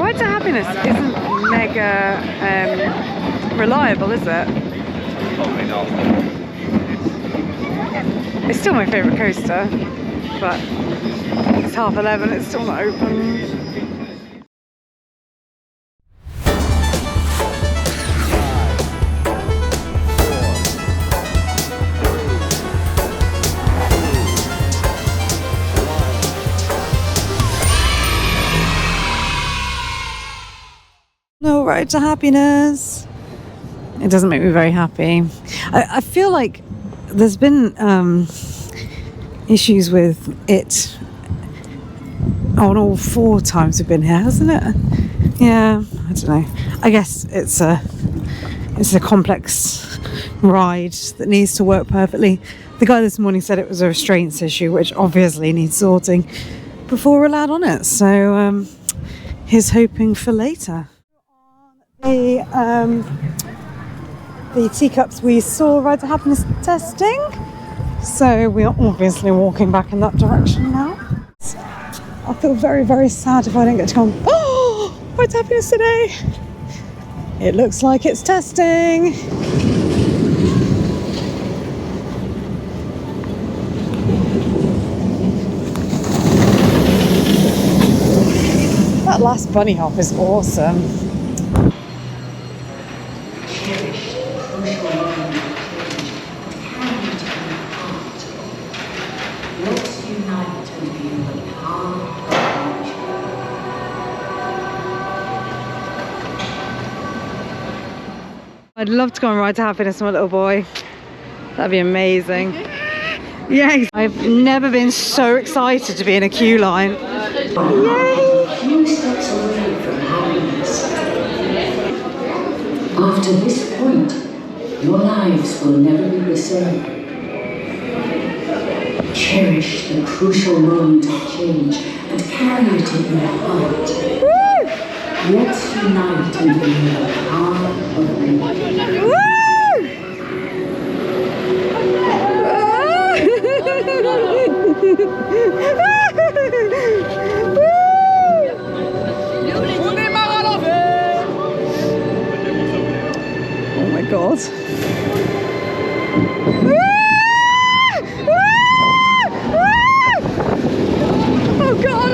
Ride to Happiness isn't mega reliable, is it? Probably not. It's still my favourite coaster, but it's 11:30, it's still not open. No Ride to Happiness. It doesn't make me very happy. I feel like there's been issues with it on all 4 times we've been here, hasn't it? Yeah, I don't know. I guess it's a complex ride that needs to work perfectly. The guy this morning said it was a restraints issue, which obviously needs sorting before we're allowed on it. So he's hoping for later. The teacups we saw Ride to Happiness testing, so we are obviously walking back in that direction now. I feel very, very sad if I don't get to go. Oh, Ride to Happiness today. It looks like it's testing. That last bunny hop is awesome. I'd love to go and Ride to Happiness with my little boy. That'd be amazing. Yay! I've never been so excited to be in a queue line. Yay! Few steps away from happiness. After this point, your lives will never be the same. Cherish the crucial moment of change and carry it in your heart. Let's unite and be the power of love. Oh my God. Oh God.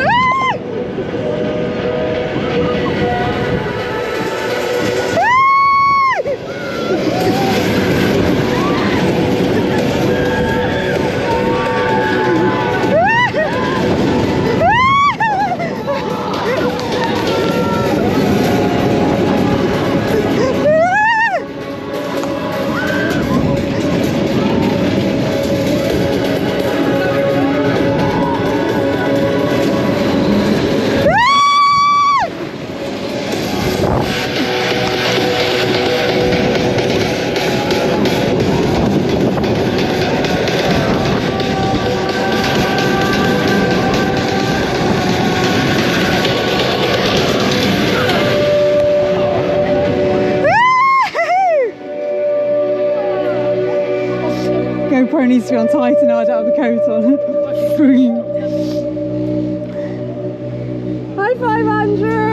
GoPro needs to be on tight and I don't have the coat on. High five, Andrew!